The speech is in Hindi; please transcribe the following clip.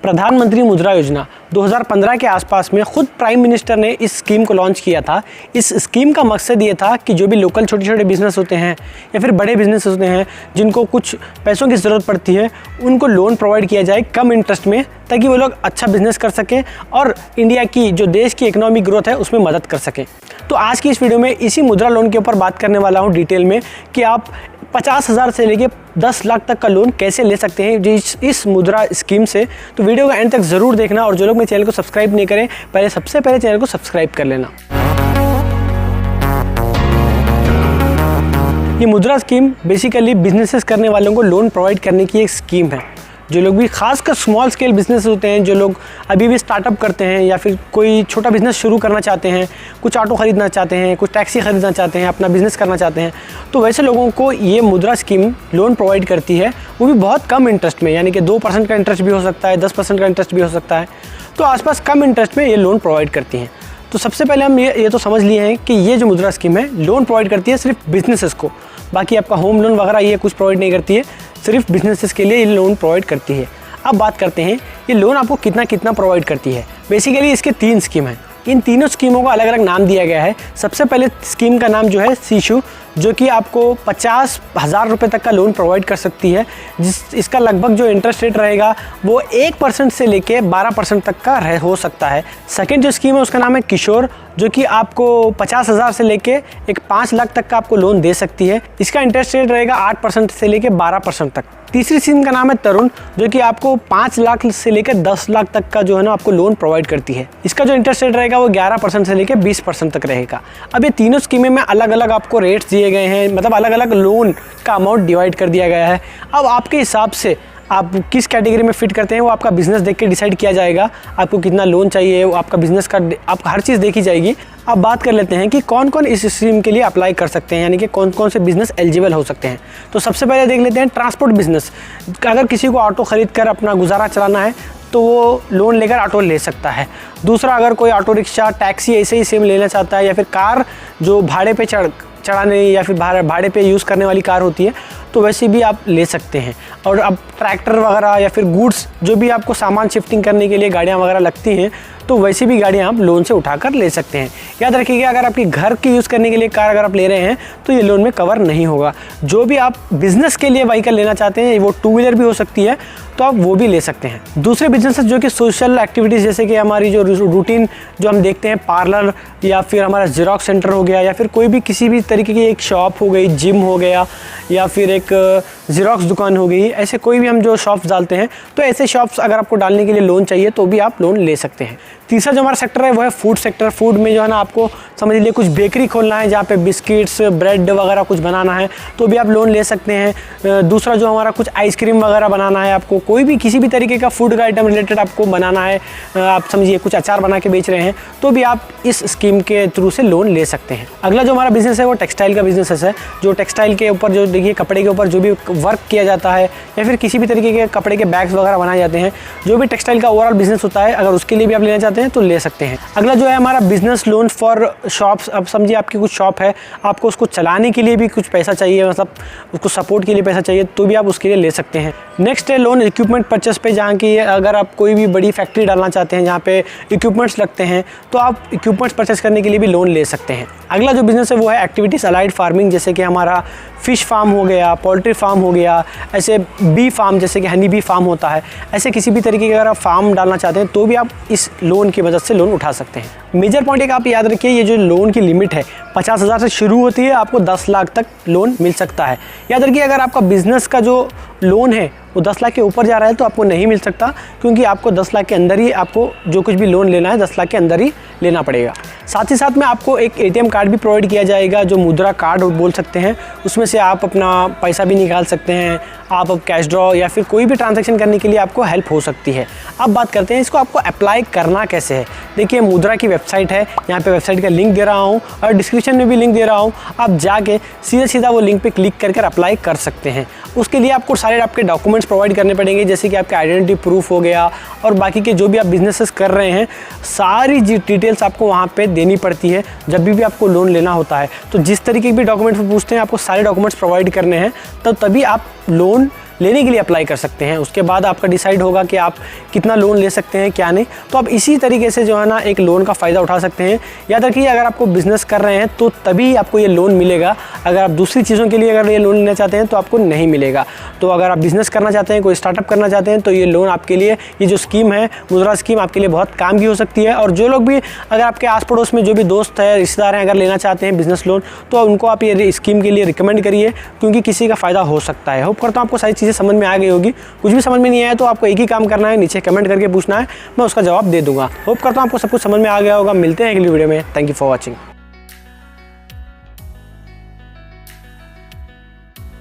प्रधानमंत्री मुद्रा योजना 2015 के आसपास में खुद प्राइम मिनिस्टर ने इस स्कीम को लॉन्च किया था। इस स्कीम का मकसद ये था कि जो भी लोकल छोटे छोटे बिजनेस होते हैं या फिर बड़े बिजनेस होते हैं जिनको कुछ पैसों की ज़रूरत पड़ती है, उनको लोन प्रोवाइड किया जाए कम इंटरेस्ट में, ताकि वो लोग अच्छा बिजनेस कर सकें और इंडिया की जो देश की इकोनॉमिक ग्रोथ है उसमें मदद कर सकें। तो आज की इस वीडियो में इसी मुद्रा लोन के ऊपर बात करने वाला हूँ डिटेल में कि आप 50,000 से लेके 10 लाख तक का लोन कैसे ले सकते हैं इस मुद्रा स्कीम से। तो वीडियो को एंड तक ज़रूर देखना, और जो लोग मेरे चैनल को सब्सक्राइब नहीं करें सबसे पहले चैनल को सब्सक्राइब कर लेना। ये मुद्रा स्कीम बेसिकली बिजनेसेस करने वालों को लोन प्रोवाइड करने की एक स्कीम है। जो लोग भी खासकर स्मॉल स्केल बिजनेस होते हैं, जो लोग अभी भी स्टार्टअप करते हैं या फिर कोई छोटा बिजनेस शुरू करना चाहते हैं, कुछ ऑटो ख़रीदना चाहते हैं, कुछ टैक्सी ख़रीदना चाहते हैं, अपना बिजनेस करना चाहते हैं, तो वैसे लोगों को ये मुद्रा स्कीम लोन प्रोवाइड करती है, वो भी बहुत कम इंटरेस्ट में, यानी कि 2% का इंटरेस्ट भी हो सकता है, 10% का इंटरेस्ट भी हो सकता है। तो आसपास कम इंटरेस्ट में ये लोन प्रोवाइड करती हैं। तो सबसे पहले हम ये तो समझ लिए हैं कि ये जो मुद्रा स्कीम है लोन प्रोवाइड करती है सिर्फ बिजनेसेस को, बाकी आपका होम लोन वगैरह ये कुछ प्रोवाइड नहीं करती है, सिर्फ बिजनेसेस के लिए ये लोन प्रोवाइड करती है। अब बात करते हैं ये लोन आपको कितना कितना प्रोवाइड करती है। बेसिकली इसके 3 स्कीम हैं। इन तीनों स्कीमों को अलग अलग नाम दिया गया है। सबसे पहले स्कीम का नाम जो है शिशु, जो कि आपको 50,000 रुपये तक का लोन प्रोवाइड कर सकती है, इसका लगभग जो इंटरेस्ट रेट रहेगा वो 1% से लेके 12% तक का हो सकता है। सेकेंड जो स्कीम है उसका नाम है किशोर, जो कि आपको 50,000 से लेके 5 लाख तक का आपको लोन दे सकती है। इसका इंटरेस्ट रेट रहेगा 8% से लेके 12% तक। तीसरी स्कीम का नाम है तरुण, जो कि आपको 5 लाख से लेकर 10 लाख तक का जो है ना आपको लोन प्रोवाइड करती है। इसका जो इंटरेस्ट रेट रहेगा वो 11% से लेकर 20% तक रहेगा। अब ये तीनों स्कीमें में अलग अलग आपको रेट्स दिए गए हैं, मतलब अलग अलग लोन का अमाउंट डिवाइड कर दिया गया है। अब आपके हिसाब से आप किस कैटेगरी में फिट करते हैं वो आपका बिज़नेस देख के डिसाइड किया जाएगा। आपको कितना लोन चाहिए, वो आपका बिज़नेस का आपका हर चीज़ देखी जाएगी। अब बात कर लेते हैं कि कौन कौन इस स्कीम के लिए अप्लाई कर सकते हैं, यानी कि कौन कौन से बिज़नेस एलिजिबल हो सकते हैं। तो सबसे पहले देख लेते हैं ट्रांसपोर्ट बिज़नेस। अगर किसी को ऑटो ख़रीद कर अपना गुजारा चलाना है तो वो लोन लेकर ऑटो ले सकता है। दूसरा, अगर कोई ऑटो रिक्शा, टैक्सी ऐसे ही सेम लेना चाहता है, या फिर कार जो भाड़े पे चढ़ाने या फिर भाड़े पे यूज़ करने वाली कार होती है, तो वैसे भी आप ले सकते हैं। और अब ट्रैक्टर वगैरह या फिर गुड्स, जो भी आपको सामान शिफ्टिंग करने के लिए गाड़ियाँ वगैरह लगती हैं, तो वैसे भी गाड़ियाँ आप लोन से उठाकर ले सकते हैं। याद रखिएगा, अगर आपके घर की यूज़ करने के लिए कार अगर आप ले रहे हैं तो ये लोन में कवर नहीं होगा। जो भी आप बिज़नेस के लिए व्हीकल लेना चाहते हैं, वो 2 व्हीलर भी हो सकती है, तो आप वो भी ले सकते हैं। दूसरे बिजनेसेस जो कि सोशल एक्टिविटीज़, जैसे कि हमारी जो रूटीन जो हम देखते हैं, पार्लर या फिर हमारा ज़ेरॉक्स सेंटर हो गया, या फिर कोई भी किसी भी तरीके की एक शॉप हो गई, जिम हो गया, या फिर एक ज़ेरॉक्स दुकान हो गई, ऐसे कोई भी हम जो शॉप्स डालते हैं, तो ऐसे शॉप्स अगर आपको डालने के लिए लोन चाहिए तो भी आप लोन ले सकते हैं। तीसरा जो हमारा सेक्टर है वो है फूड सेक्टर। फूड में जो है ना आपको समझ लीजिए कुछ बेकरी खोलना है जहाँ पे बिस्किट्स, ब्रेड वगैरह कुछ बनाना है, तो भी आप लोन ले सकते हैं। दूसरा जो हमारा कुछ आइसक्रीम वगैरह बनाना है, आपको कोई भी किसी भी तरीके का फूड का आइटम रिलेटेड आपको बनाना है, आप समझिए कुछ अचार बना के बेच रहे हैं, तो भी आप इस स्कीम के थ्रू से लोन ले सकते हैं। अगला जो हमारा बिजनेस है वो टेक्सटाइल का बिजनेस है। जो टेक्सटाइल के ऊपर जो देखिए कपड़े के ऊपर जो भी वर्क किया जाता है, या फिर किसी भी तरीके के कपड़े के बैग्स वगैरह बनाए जाते हैं, जो भी टेक्सटाइल का ओवरऑल बिजनेस होता है, अगर उसके लिए भी आप लेना चाहते हैं तो ले सकते हैं। अगला जो है हमारा बिजनेस लोन फॉर शॉप्स। अब समझिए आपकी कुछ शॉप है, आपको उसको चलाने के लिए भी कुछ पैसा चाहिए, मतलब उसको सपोर्ट के लिए पैसा चाहिए, तो भी आप उसके लिए ले सकते हैं। नेक्स्ट है लोन इक्विपमेंट परचेस पे, जहाँ की अगर आप कोई भी बड़ी फैक्ट्री डालना चाहते हैं जहाँ पे इक्विपमेंट्स लगते हैं, तो आप इक्विपमेंट्स परचेस करने के लिए भी लोन ले सकते हैं। अगला जो बिजनेस है वो है एक्टिविटीज़ अलाइड फार्मिंग, जैसे कि हमारा फ़िश फार्म हो गया, पोल्ट्री फार्म हो गया, ऐसे बी फार्म जैसे कि हनी बी फार्म होता है, ऐसे किसी भी तरीके का अगर आप फार्म डालना चाहते हैं तो भी आप इस लोन की मदद से लोन उठा सकते हैं। मेजर पॉइंट एक आप याद रखिए, ये जो लोन की लिमिट है 50,000 से शुरू होती है, आपको 10 लाख तक लोन मिल सकता है। याद रखिए, अगर आपका बिजनेस का जो लोन है वो 10 लाख के ऊपर जा रहा है तो आपको नहीं मिल सकता, क्योंकि आपको 10 लाख के अंदर ही आपको जो कुछ भी लोन लेना है 10 लाख के अंदर ही लेना पड़ेगा। साथ ही साथ में आपको एक ATM कार्ड भी प्रोवाइड किया जाएगा, जो मुद्रा कार्ड बोल सकते हैं। उसमें से आप अपना पैसा भी निकाल सकते हैं, आप अब कैश ड्रॉ या फिर कोई भी ट्रांजैक्शन करने के लिए आपको हेल्प हो सकती है। अब बात करते हैं इसको आपको अप्लाई करना कैसे है। देखिए, मुद्रा की वेबसाइट है, यहाँ पे वेबसाइट का लिंक दे रहा हूँ और डिस्क्रिप्शन में भी लिंक दे रहा हूँ। आप जाके सीधा सीधा वो लिंक पे क्लिक करके अप्लाई कर सकते हैं। उसके लिए आपको सारे आपके डॉक्यूमेंट्स प्रोवाइड करने पड़ेंगे, जैसे कि आपके आइडेंटिटी प्रूफ हो गया और बाकी के जो भी आप बिजनेसेस कर रहे हैं, सारी डिटेल्स आपको वहाँ पे देनी पड़ती है जब भी आपको लोन लेना होता है। तो जिस तरीके के भी डॉक्यूमेंट्स पूछते हैं, आपको सारे डॉक्यूमेंट्स प्रोवाइड करने हैं, तभी आप लोन लेने के लिए अप्लाई कर सकते हैं। उसके बाद आपका डिसाइड होगा कि आप कितना लोन ले सकते हैं क्या नहीं। तो आप इसी तरीके से जो है ना एक लोन का फ़ायदा उठा सकते हैं। याद रखिए, अगर आपको बिज़नेस कर रहे हैं तो तभी आपको ये लोन मिलेगा। अगर आप दूसरी चीज़ों के लिए अगर ये लोन लेना चाहते हैं तो आपको नहीं मिलेगा। तो अगर आप बिज़नेस करना चाहते हैं, कोई स्टार्टअप करना चाहते हैं, तो ये लोन आपके लिए, ये जो स्कीम है मुद्रा स्कीम, आपके लिए बहुत काम की हो सकती है। और जो लोग भी अगर आपके आस पड़ोस में जो भी दोस्त है, रिश्तेदार हैं, अगर लेना चाहते हैं बिज़नेस लोन, तो उनको आप ये स्कीम के लिए रिकमेंड करिए, क्योंकि किसी का फ़ायदा हो सकता है। होप करता हूँ आपको सारी चीज़ें समझ में आ गई होगी। कुछ भी समझ में नहीं आया तो आपको एक ही काम करना है, नीचे कमेंट करके पूछना है, मैं उसका जवाब दे दूँगा। होप करता हूँ आपको सब कुछ समझ में आ गया होगा। मिलते हैं अगली वीडियो में। Thank you for watching.